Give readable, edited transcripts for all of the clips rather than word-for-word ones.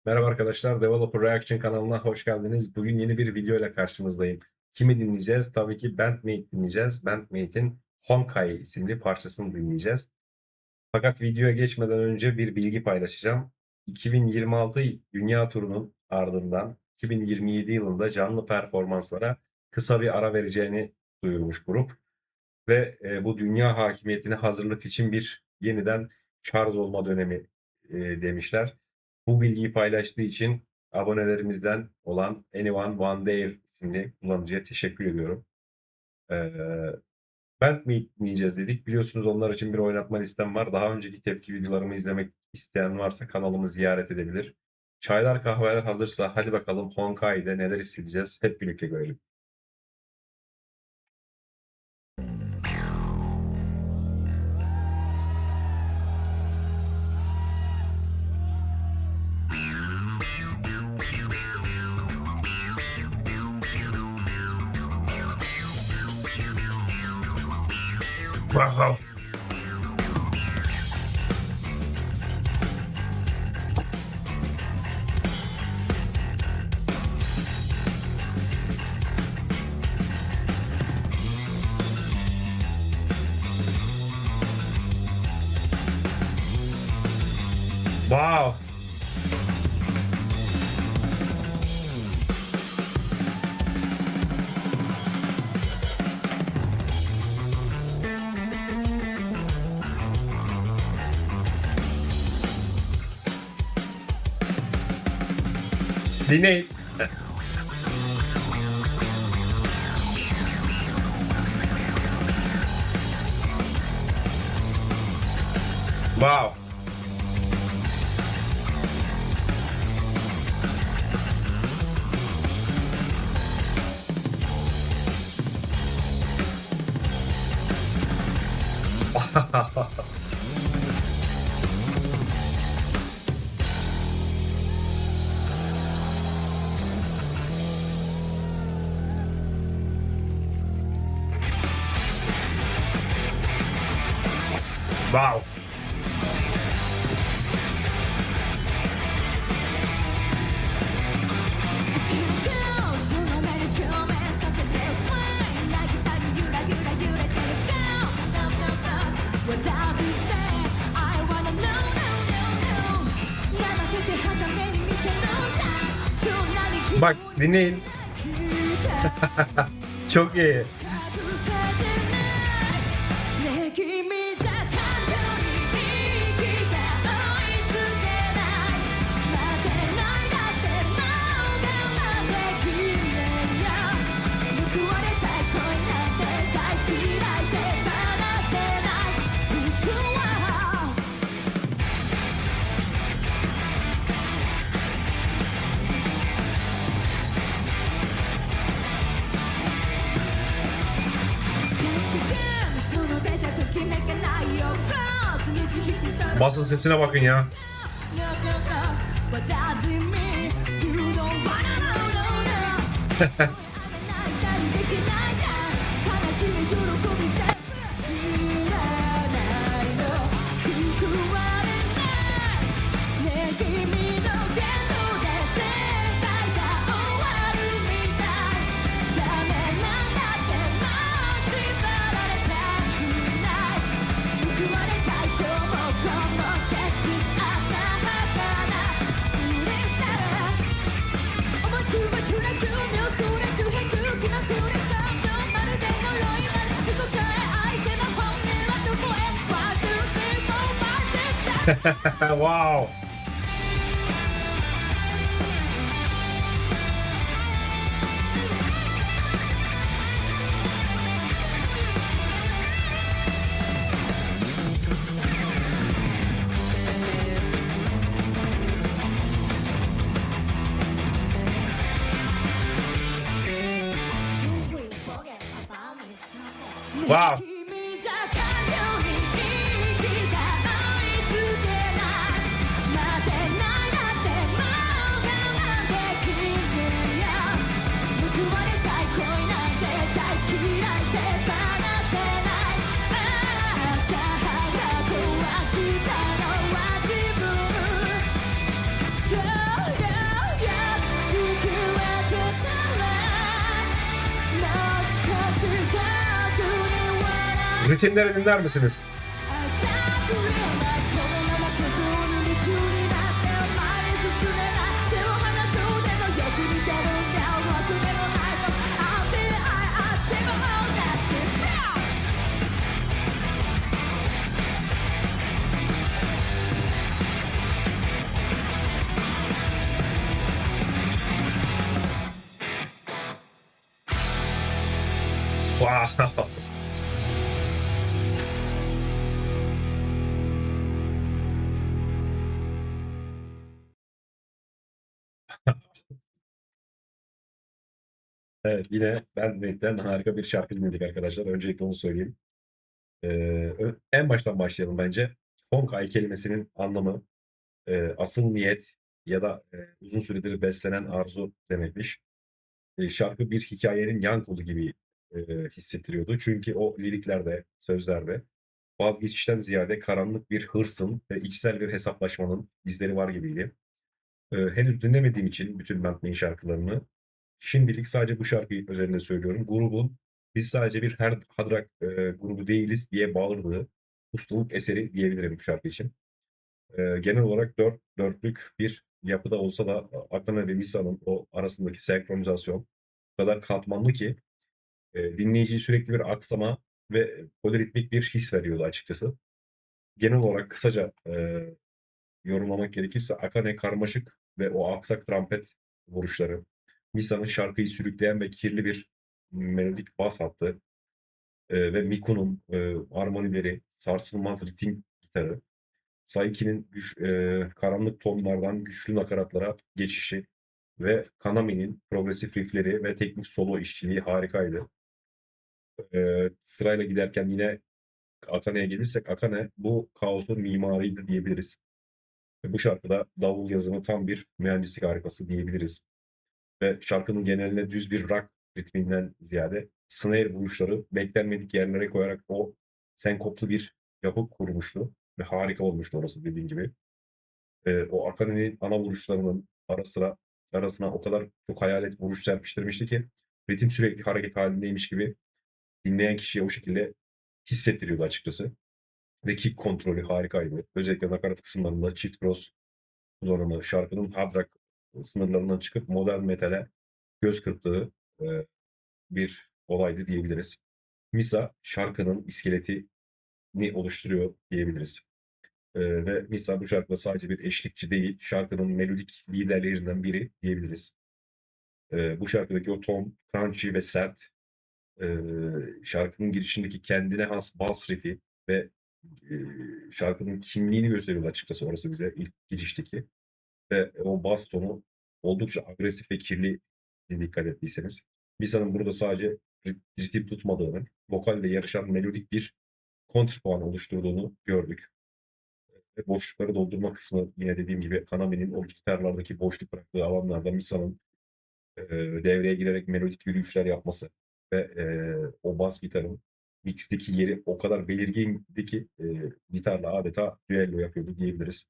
Merhaba arkadaşlar, Developer Reaction kanalına hoş geldiniz. Bugün yeni bir video ile karşınızdayım. Kimi dinleyeceğiz? Tabii ki Bandmate dinleyeceğiz. Bandmate'in Honkai isimli parçasını dinleyeceğiz. Fakat videoya geçmeden önce bir bilgi paylaşacağım. 2026 Dünya Turu'nun ardından 2027 yılında canlı performanslara kısa bir ara vereceğini duyurmuş grup. Ve bu dünya hakimiyetine hazırlık için bir yeniden şarj olma dönemi demişler. Bu bilgiyi paylaştığı için abonelerimizden olan Anyone One Day isimli kullanıcıya teşekkür ediyorum. Band mi dinleyeceğiz dedik. Biliyorsunuz onlar için bir oynatma listem var. Daha önceki tepki videolarımı izlemek isteyen varsa kanalımı ziyaret edebilir. Çaylar kahveler hazırsa hadi bakalım Honkai'de neler hissedeceğiz hep birlikte görelim. Wow. Wow. Dinleyin. Wow. Wow. Bak dinleyin. Çok iyi. Basın sesine bakın ya. Wow. Wow. Ritimleri dinler misiniz? Wow. Evet, yine Bandmate'den harika bir şarkı dinledik arkadaşlar. Öncelikle onu söyleyeyim. En baştan başlayalım bence. Honkai kelimesinin anlamı asıl niyet ya da uzun süredir beslenen arzu demekmiş. Şarkı bir hikayenin yan kolu gibi hissettiriyordu. Çünkü o liriklerde, sözlerde vazgeçişten ziyade karanlık bir hırsın ve içsel bir hesaplaşmanın izleri var gibiydi. Henüz dinlemediğim için bütün Bentmay'in şarkılarını şimdilik sadece bu şarkıyı üzerinde söylüyorum. Grubun biz sadece bir hard rock grubu değiliz diye bağırdığı ustalık eseri diyebilirim bu şarkı için. Genel olarak dört dörtlük bir yapıda olsa da Akane ve Misa'nın o arasındaki senkronizasyon o kadar katmanlı ki dinleyiciyi sürekli bir aksama ve poliritmik bir his veriyordu açıkçası. Genel olarak kısaca yorumlamak gerekirse Akane karmaşık ve o aksak trompet vuruşları, Misa'nın şarkıyı sürükleyen ve kirli bir melodik bas hattı ve Miku'nun armonileri, sarsılmaz ritim gitarı, Saiki'nin karanlık tonlardan güçlü nakaratlara geçişi ve Kanami'nin progresif riffleri ve teknik solo işçiliği harikaydı. Sırayla giderken yine Akane'ye gelirsek Akane bu kaosun mimarıydı diyebiliriz. Bu şarkıda davul yazımı tam bir mühendislik harikası diyebiliriz. Ve şarkının geneline düz bir rock ritminden ziyade snare vuruşları beklenmedik yerlere koyarak o senkoplu bir yapı kurmuştu. Ve harika olmuştu orası dediğim gibi. O Akane'nin ana vuruşlarının arasına o kadar çok hayalet vuruş serpiştirmişti ki ritim sürekli hareket halindeymiş gibi dinleyen kişiye o şekilde hissettiriyordu açıkçası. Ve kick kontrolü harikaydı. Özellikle nakarat kısımlarında çift cross kullanımı şarkının hard rock sınırlarından çıkıp modern metale göz kırptığı bir olaydı diyebiliriz. Misa şarkının iskeletini oluşturuyor diyebiliriz. Ve Misa bu şarkıda sadece bir eşlikçi değil, şarkının melodik liderlerinden biri diyebiliriz. Bu şarkıdaki o ton, crunchy ve sert, şarkının girişindeki kendine has bass riff'i ve şarkının kimliğini gösteriyor açıkçası orası bize ilk girişteki. Ve o bas tonu oldukça agresif ve kirli dikkat ettiyseniz. Misa'nın burada sadece ritim tutmadığını, vokalle yarışan melodik bir kontrpuan oluşturduğunu gördük. Ve boşlukları doldurma kısmı yine dediğim gibi Kanami'nin o gitarlardaki boşluk bıraktığı alanlarda Misa'nın devreye girerek melodik yürüyüşler yapması ve o bas gitarın mix'teki yeri o kadar belirgindi ki gitarla adeta düello yapıyordu diyebiliriz.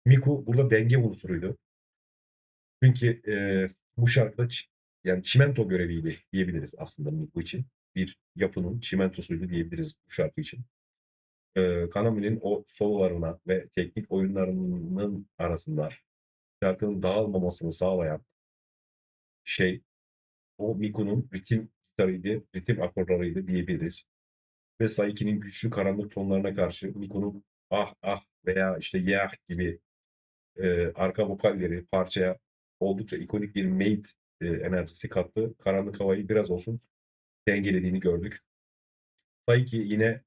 Miku burada denge unsuruydu. Çünkü bu şarkıda yani çimento göreviydi diyebiliriz aslında Miku için. Bir yapının çimentosuydu diyebiliriz bu şarkı için. Kanami'nin o sololarına ve teknik oyunlarının arasında şarkının dağılmamasını sağlayan şey o Miku'nun ritim gitarıydı, ritim akorlarıydı diyebiliriz. Ve Saiki'nin güçlü karanlık tonlarına karşı Miku'nun ah ah veya işte yah gibi arka vokalleri parçaya oldukça ikonik bir Maid enerjisi kattı. Karanlık havayı biraz olsun dengelediğini gördük. Saiki yine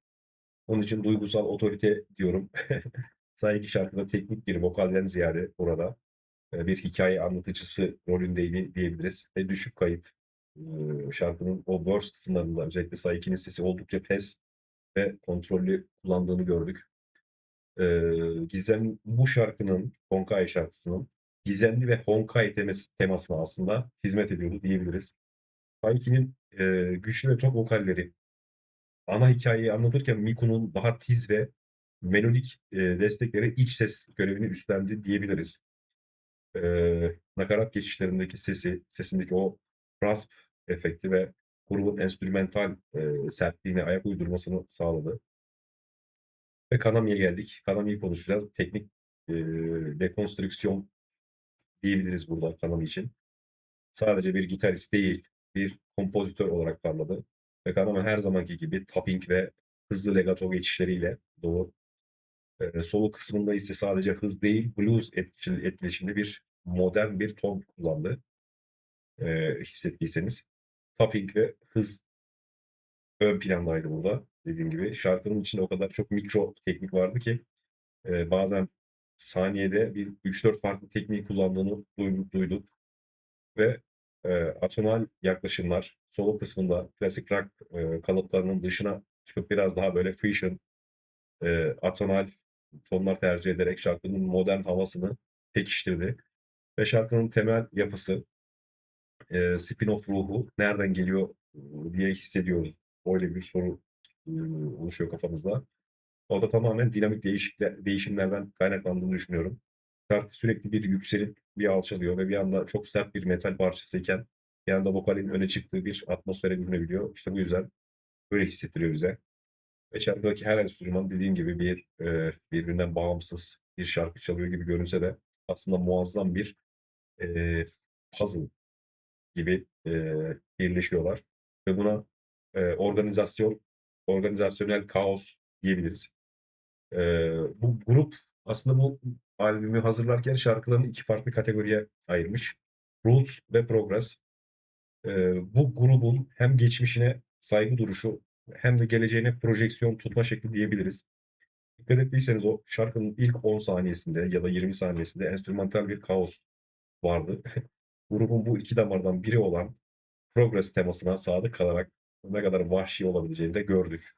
onun için duygusal otorite diyorum. Saiki şarkıda teknik bir vokalden ziyade burada bir hikaye anlatıcısı rolündeydi diyebiliriz. Ve düşük kayıt şarkının o verse kısımlarında özellikle Saiki'nin sesi oldukça pes ve kontrollü kullandığını gördük. Gizem bu şarkının, Honkai şarkısının gizemli ve Honkai temasına aslında hizmet ediyordu diyebiliriz. Saiki'nin güçlü ve tok vokalleri ana hikayeyi anlatırken Miku'nun daha tiz ve melodik destekleri iç ses görevini üstlendi diyebiliriz. Nakarat geçişlerindeki sesindeki o rasp efekti ve grubun enstrümantal sertliğine ayak uydurmasını sağladı. Ve Kanami'ye geldik. Kanami'yi konuşacağız. Teknik e, dekonstrüksiyon diyebiliriz burada Kanami için. Sadece bir gitarist değil, bir kompozitör olarak parladı. Ve Kanami her zamanki gibi tapping ve hızlı legato geçişleriyle dolu. Solo kısmında ise sadece hız değil, blues etkileşimli bir modern bir ton kullandı. Hissettiyseniz. Tapping ve hız ön plandaydı burada. Dediğim gibi şarkının içinde o kadar çok mikro teknik vardı ki bazen saniyede bir 3-4 farklı tekniği kullandığını duyduk ve atonal yaklaşımlar solo kısmında klasik rock kalıplarının dışına çıkıp biraz daha böyle fusion, atonal tonlar tercih ederek şarkının modern havasını pekiştirdi. Ve şarkının temel yapısı, spin-off ruhu nereden geliyor diye hissediyoruz. Öyle bir soru oluşuyor kafamızda. O da tamamen dinamik değişimlerden kaynaklandığını düşünüyorum. Şarkı sürekli bir yükselip bir alçalıyor ve bir anda çok sert bir metal parçasıyken bir anda vokalin öne çıktığı bir atmosfere bürünebiliyor. İşte bu yüzden böyle hissettiriyor bize. Ve şarkıdaki her enstrüman dediğim gibi birbirinden bağımsız bir şarkı çalıyor gibi görünse de aslında muazzam bir e, puzzle gibi birleşiyorlar. Ve buna organizasyonel kaos diyebiliriz. Bu grup aslında bu albümü hazırlarken şarkılarını iki farklı kategoriye ayırmış. Roots ve Progress. Bu grubun hem geçmişine saygı duruşu hem de geleceğine projeksiyon tutma şekli diyebiliriz. Dikkat ettiyseniz o şarkının ilk 10 saniyesinde ya da 20 saniyesinde enstrümantal bir kaos vardı. Grubun bu iki damardan biri olan Progress temasına sadık kalarak ne kadar vahşi olabileceğini de gördük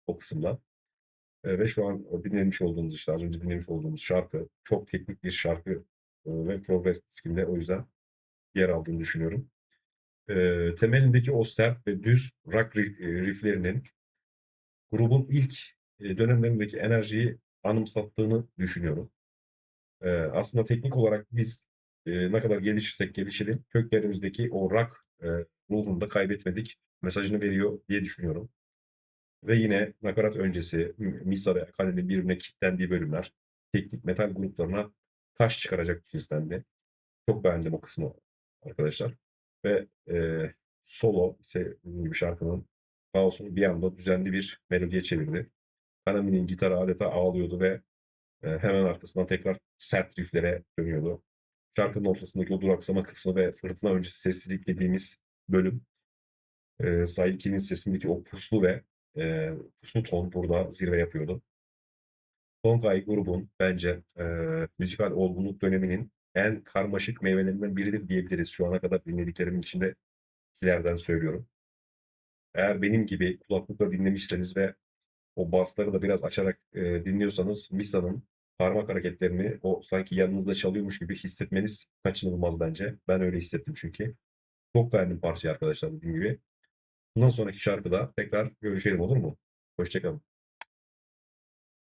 o kısımda. Ve şu an dinlemiş olduğumuz işte az önce dinlemiş olduğumuz şarkı çok teknik bir şarkı ve Progress diskinde o yüzden yer aldığını düşünüyorum. Temelindeki o sert ve düz rock rifflerinin grubun ilk dönemlerindeki enerjiyi anımsattığını düşünüyorum. Aslında teknik olarak biz ne kadar gelişirsek gelişelim köklerimizdeki o rock ruhunu da kaybetmedik. Mesajını veriyor diye düşünüyorum. Ve yine nakarat öncesi Misa ve Akane'nin birbirine kilitlendiği bölümler teknik metal gruplarına taş çıkaracak cinstendi. Çok beğendim o kısmı arkadaşlar. Ve solo ise dediğim gibi şarkının kaosunu bir anda düzenli bir melodiye çevirdi. Kanami'nin gitarı adeta ağlıyordu ve hemen arkasından tekrar sert rifflere dönüyordu. Şarkının ortasındaki o duraksama kısmı ve fırtına öncesi sessizlik dediğimiz bölüm Sailki'nin sesindeki o puslu ton burada zirve yapıyordu. Songhai grubun bence müzikal olgunluk döneminin en karmaşık meyvelerinden biridir diyebiliriz. Şu ana kadar dinlediklerimin içindekilerden söylüyorum. Eğer benim gibi kulaklıkla dinlemişseniz ve o bassları da biraz açarak dinliyorsanız Misa'nın parmak hareketlerini o sanki yanınızda çalıyormuş gibi hissetmeniz kaçınılmaz bence. Ben öyle hissettim çünkü. Çok beğendim parçayı arkadaşlar dediğim gibi. Bundan sonraki şarkıda tekrar görüşelim olur mu? Hoşça kalın.